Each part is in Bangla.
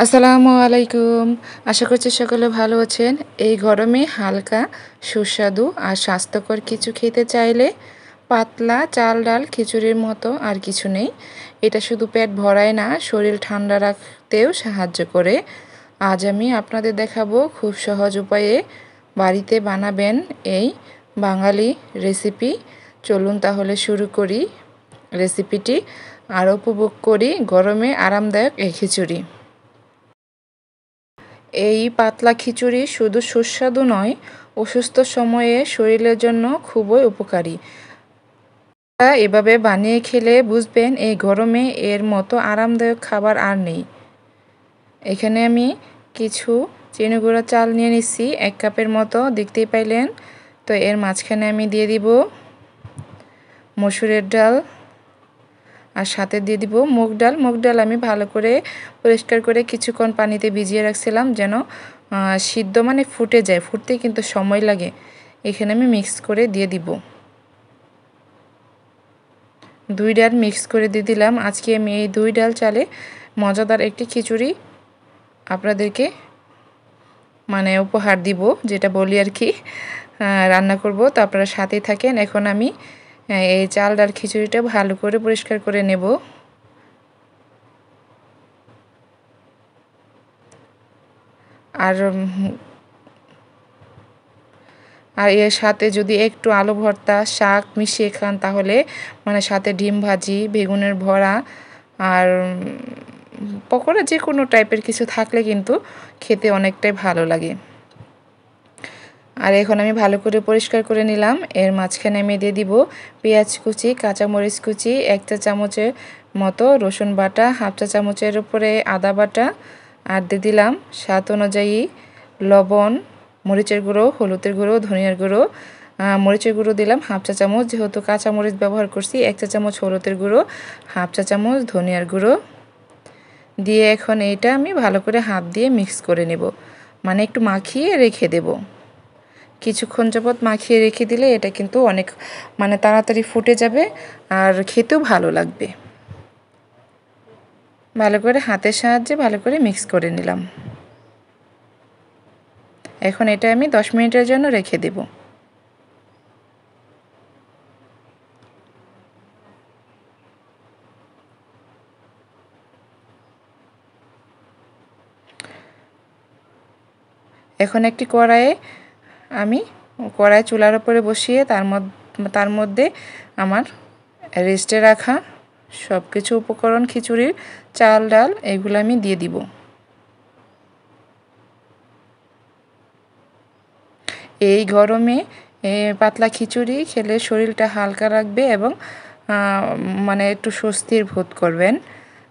আসসালামু আলাইকুম। আশা করছি সকলে ভালো আছেন। এই গরমে হালকা, সুস্বাদু আর স্বাস্থ্যকর কিছু খেতে চাইলে পাতলা চাল ডাল খিচুড়ির মতো আর কিছু নেই। এটা শুধু পেট ভরায় না, শরীর ঠান্ডা রাখতেও সাহায্য করে। আজ আমি আপনাদের দেখাবো খুব সহজ উপায়ে বাড়িতে বানাবেন এই বাঙালি রেসিপি। চলুন তাহলে শুরু করি রেসিপিটি আর উপভোগ করি গরমে আরামদায়ক এই খিচুড়ি। এই পাতলা খিচুড়ি শুধু সুস্বাদু নয়, অসুস্থ সময়ে শরীরের জন্য খুবই উপকারী। এভাবে বানিয়ে খেলে বুঝবেন এই গরমে এর মতো আরামদায়ক খাবার আর নেই। এখানে আমি কিছু চিনি গুঁড়া চাল নিয়ে নিচ্ছি 1 কাপের মতো, দেখতেই পাইলেন। তো এর মাঝখানে আমি দিয়ে দিব মসুরের ডাল আর সাথে দিয়ে দিব মুগ ডাল। মুগ ডাল আমি ভালো করে পরিষ্কার করে কিছুক্ষণ পানিতে ভিজিয়ে রাখছিলাম যেন সিদ্ধ মানে ফুটে যায়, ফুটতে কিন্তু সময় লাগে। এখানে আমি মিক্স করে দিয়ে দিব 2 ডাল মিক্স করে দিয়ে দিলাম। আজকে আমি এই 2 ডাল চালে মজাদার একটি খিচুড়ি আপনাদেরকে মানে উপহার দিব, যেটা বলি আর কি, রান্না করব। তো আপনারা সাথেই থাকেন। এখন আমি এই চাল ডাল খিচুড়িটা ভালো করে পরিষ্কার করে নেব। আর এর সাথে যদি একটু আলু ভর্তা শাক মিশিয়ে খান তাহলে মানে সাথে ডিম ভাজি বেগুনের ভরা আর পকোড়া যে কোনো টাইপের কিছু থাকলে কিন্তু খেতে অনেকটাই ভালো লাগে। আর এখন আমি ভালো করে পরিষ্কার করে নিলাম। এর মাঝখানে আমি দিয়ে দিব পেঁয়াজ কুচি, কাঁচামরিচ কুচি, 1 চা চামচের মতো রসুন বাটা, 1/2 চা চামচের উপরে আদা বাটা, আর দিয়ে দিলাম স্বাদ অনুযায়ী লবণ, মরিচের গুঁড়ো, হলুদের গুঁড়ো, ধনিয়ার গুঁড়ো। মরিচের গুঁড়ো দিলাম 1/2 চা চামচ, যেহেতু কাঁচামরিচ ব্যবহার করছি। 1 চা চামচ হলুদের গুঁড়ো, 1/2 চা চামচ ধনিয়ার গুঁড়ো দিয়ে এখন এইটা আমি ভালো করে হাত দিয়ে মিক্স করে নেব, মানে একটু মাখিয়ে রেখে দেব। কিছুক্ষণ যাবত মাখিয়ে রেখে দিলে এটা কিন্তু অনেক মানে তাড়াতাড়ি ফুটে যাবে আর খেতেও ভালো লাগবে। ভালো করে হাতের সাহায্যে ভালো করে মিক্স করে নিলাম। এখন এটা আমি 10 মিনিটের জন্য রেখে দেব। এখন একটি কড়াই চুলার উপরে বসিয়ে তার মধ্যে আমার রেস্টে রাখা সব কিছু উপকরণ খিচুড়ির চাল ডাল এগুলো আমি দিয়ে দিব। এই গরমে পাতলা খিচুড়ি খেলে শরীরটা হালকা রাখবে এবং মানে একটু স্বস্তির বোধ করবেন।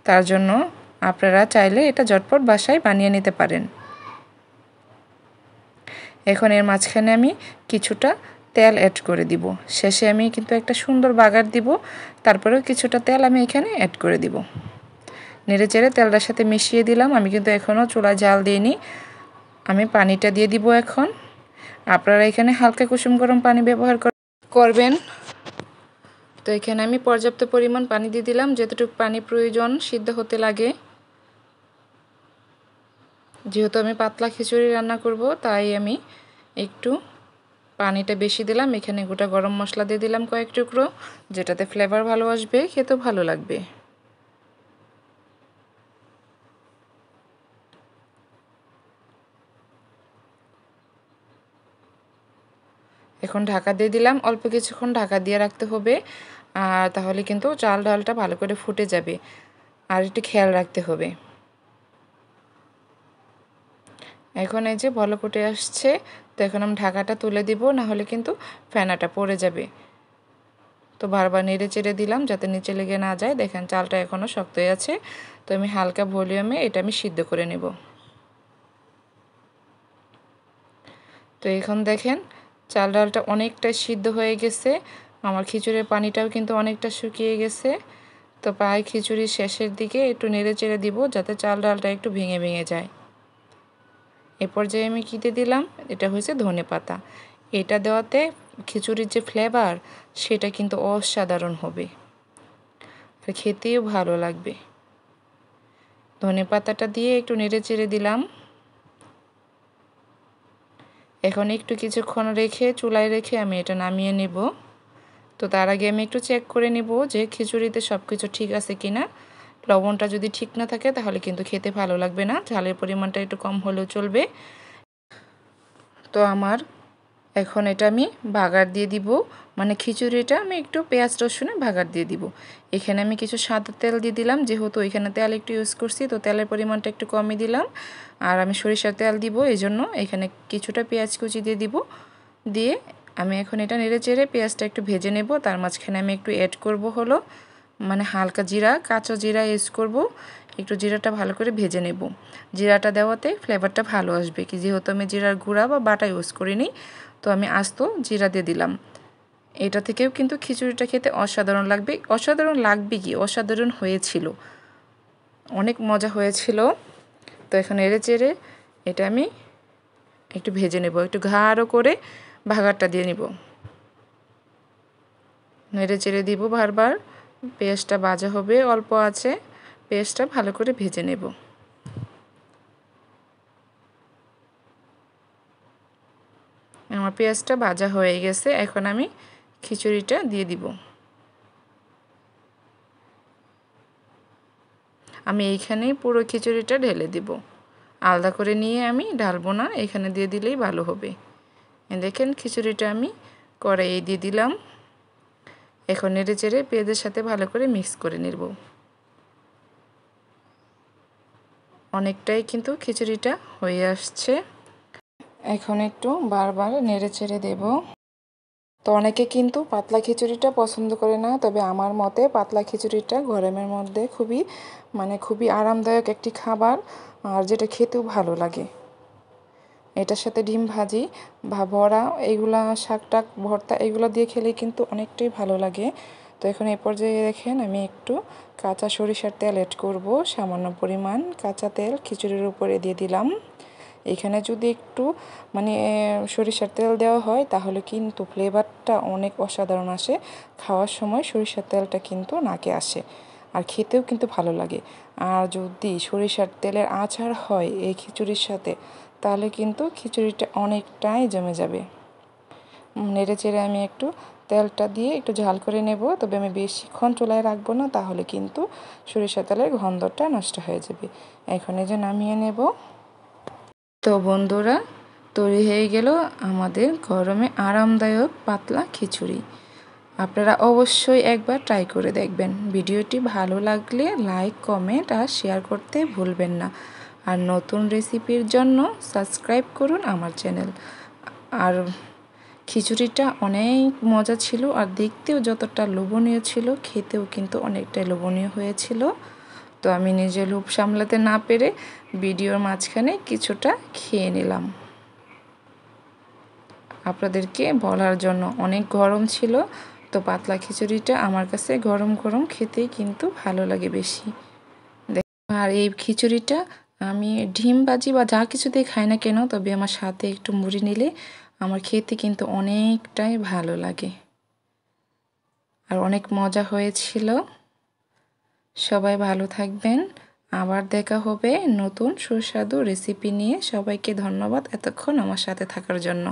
তার জন্য আপনারা চাইলে এটা ঝটপট বাসায় বানিয়ে নিতে পারেন। এখন এর মাঝখানে আমি কিছুটা তেল অ্যাড করে দিব। শেষে আমি কিন্তু একটা সুন্দর বাগার দিব, তারপরেও কিছুটা তেল আমি এখানে অ্যাড করে দিব। নেড়েচেড়ে তেলটার সাথে মিশিয়ে দিলাম। আমি কিন্তু এখনও চুলায় জাল দিইনি। আমি পানিটা দিয়ে দিব এখন। আপনারা এখানে হালকা কুসুম গরম পানি ব্যবহার করবেন। তো এখানে আমি পর্যাপ্ত পরিমাণ পানি দিয়ে দিলাম, যতটুকু পানি প্রয়োজন সিদ্ধ হতে লাগে। যেহেতু আমি পাতলা খিচুড়ি রান্না করব তাই আমি একটু পানিটা বেশি দিলাম। এখানে গোটা গরম মশলা দিয়ে দিলাম কয়েক টুকরো, যেটাতে ফ্লেভার ভালো আসবে, খেতেও ভালো লাগবে। এখন ঢাকা দিয়ে দিলাম। অল্প কিছুক্ষণ ঢাকা দিয়ে রাখতে হবে, আর তাহলে কিন্তু চাল ডালটা ভালো করে ফুটে যাবে। আর একটু খেয়াল রাখতে হবে। এখন এই যে ভালো ফুটে আসছে। তো এখন আমি ঢাকাটা তুলে দিব, না হলে কিন্তু ফেনাটা পড়ে যাবে। তো বারবার নেড়ে চেড়ে দিলাম যাতে নিচে লেগে না যায়। দেখেন চালটা এখনও শক্তই আছে। তো আমি হালকা ভলিউমে এটা আমি সিদ্ধ করে নেব। তো এখন দেখেন চাল ডালটা অনেকটা সিদ্ধ হয়ে গেছে। আমার খিচুড়ির পানিটাও কিন্তু অনেকটা শুকিয়ে গেছে। তো প্রায় খিচুড়ির শেষের দিকে একটু নেড়ে চেড়ে দিব যাতে চাল ডালটা একটু ভেঙে ভেঙে যায়। এ পর্যায়ে আমি কী দিয়ে দিলাম, এটা হয়েছে ধনেপাতা। এটা দেওয়াতে খিচুড়ির যে ফ্লেভার সেটা কিন্তু অসাধারণ হবে আর খেতেও ভালো লাগবে। ধনেপাতাটা দিয়ে একটু নেড়েচেড়ে দিলাম। এখন একটু কিছুক্ষণ রেখে চুলায় রেখে আমি এটা নামিয়ে নেব। তো তার আগে আমি একটু চেক করে নেব যে খিচুড়িতে সব কিছু ঠিক আছে কিনা। লবণটা যদি ঠিক না থাকে তাহলে কিন্তু খেতে ভালো লাগবে না, ঝালের পরিমাণটা একটু কম হলেও চলবে। তো আমার এখন এটা আমি বাগার দিয়ে দিব, মানে খিচুড়িটা আমি একটু পেঁয়াজ রসুনে বাগার দিয়ে দিব। এখানে আমি কিছু সাদা তেল দিয়ে দিলাম, যেহেতু এখানে তেল একটু ইউজ করছি তো তেলের পরিমাণটা একটু কমই দিলাম। আর আমি সরিষার তেল দিব, এই জন্য এখানে কিছুটা পেঁয়াজ কুচি দিয়ে দিব। দিয়ে আমি এখন এটা নেড়ে চেড়ে পেঁয়াজটা একটু ভেজে নেব। তার মাঝখানে আমি একটু অ্যাড করব হলো মানে হালকা জিরা, কাঁচা জিরা ইউজ করব। একটু জিরাটা ভালো করে ভেজে নেব। জিরাটা দেওয়াতে ফ্লেভারটা ভালো আসবে, কি যেহেতু আমি জিরার গুঁড়া বা বাটা ইউজ করিনি, তো আমি আস্ত জিরা দিয়ে দিলাম। এটা থেকেও কিন্তু খিচুড়িটা খেতে অসাধারণ লাগবে। অসাধারণ লাগবে কি, অসাধারণ হয়েছিল, অনেক মজা হয়েছিল। তো এখন নেড়ে চেড়ে এটা আমি একটু ভেজে নেব, একটু গাঢ় করে ভাগারটা দিয়ে নিব। নেড়ে চেড়ে দিব বারবার। পেঁয়াজটা ভাজা হবে অল্প আছে, পেঁয়াজটা ভালো করে ভেজে নেব। আমার পেঁয়াজটা ভাজা হয়ে গেছে, এখন আমি খিচুড়িটা দিয়ে দিব। আমি এইখানেই পুরো খিচুড়িটা ঢেলে দিব, আলাদা করে নিয়ে আমি ঢালবো না, এখানে দিয়ে দিলেই ভালো হবে। দেখেন খিচুড়িটা আমি কড়াইয়ে দিয়ে দিলাম। এখন নেড়ে চেড়ে পেঁয়াজের সাথে ভালো করে মিক্স করে নেব। অনেকটাই কিন্তু খিচুড়িটা হয়ে আসছে। এখন একটু বারবার নেড়ে চেড়ে দেব। তো অনেকে কিন্তু পাতলা খিচুড়িটা পছন্দ করে না, তবে আমার মতে পাতলা খিচুড়িটা গরমের মধ্যে খুবই আরামদায়ক একটি খাবার, আর যেটা খেতেও ভালো লাগে। এটার সাথে ডিম ভাজি বা বড়া, এগুলা শাক টাক ভর্তা এগুলো দিয়ে খেলে কিন্তু অনেকটাই ভালো লাগে। তো এখন এই পর্যায়ে দেখেন আমি একটু কাঁচা সরিষার তেল অ্যাড করব, সামান্য পরিমাণ কাঁচা তেল খিচুড়ির উপরে দিয়ে দিলাম। এখানে যদি একটু সরিষার তেল দেওয়া হয় তাহলে কিন্তু ফ্লেভারটা অনেক অসাধারণ আসে। খাওয়ার সময় সরিষার তেলটা কিন্তু নাকে আসে, আর খেতেও কিন্তু ভালো লাগে। আর যদি সরিষার তেলের আচার হয় এই খিচুড়ির সাথে, তাহলে কিন্তু খিচুড়িটা অনেকটাই জমে যাবে। নেড়ে চেড়ে আমি একটু তেলটা দিয়ে একটু ঝাল করে নেব, তবে আমি বেশিক্ষণ চুলায় রাখবো না, তাহলে কিন্তু সরিষা তেলের গন্ধটা নষ্ট হয়ে যাবে। এখন এই যে নামিয়ে নেব। তো বন্ধুরা, তৈরি হয়ে গেল আমাদের গরমে আরামদায়ক পাতলা খিচুড়ি। আপনারা অবশ্যই একবার ট্রাই করে দেখবেন। ভিডিওটি ভালো লাগলে লাইক, কমেন্ট আর শেয়ার করতে ভুলবেন না। আর নতুন রেসিপির জন্য সাবস্ক্রাইব করুন আমার চ্যানেল। আর খিচুড়িটা অনেক মজা ছিল, আর দেখতেও যতটা লোভনীয় ছিল, খেতেও কিন্তু অনেকটাই লোভনীয় হয়েছিল। তো আমি নিজে লোভ সামলাতে না পেরে ভিডিওর মাঝখানে কিছুটা খেয়ে নিলাম আপনাদেরকে বলার জন্য। অনেক গরম ছিল, তো পাতলা খিচুড়িটা আমার কাছে গরম গরম খেতেই কিন্তু ভালো লাগে বেশি। আর এই খিচুড়িটা আমি ডিম ভাজি বা যা কিছু দিয়ে খাই না কেন, তবে আমার সাথে একটু মুড়ি নিলে আমার খেতে কিন্তু অনেকটাই ভালো লাগে, আর অনেক মজা হয়েছিল। সবাই ভালো থাকবেন, আবার দেখা হবে নতুন সুস্বাদু রেসিপি নিয়ে। সবাইকে ধন্যবাদ এতক্ষণ আমার সাথে থাকার জন্য।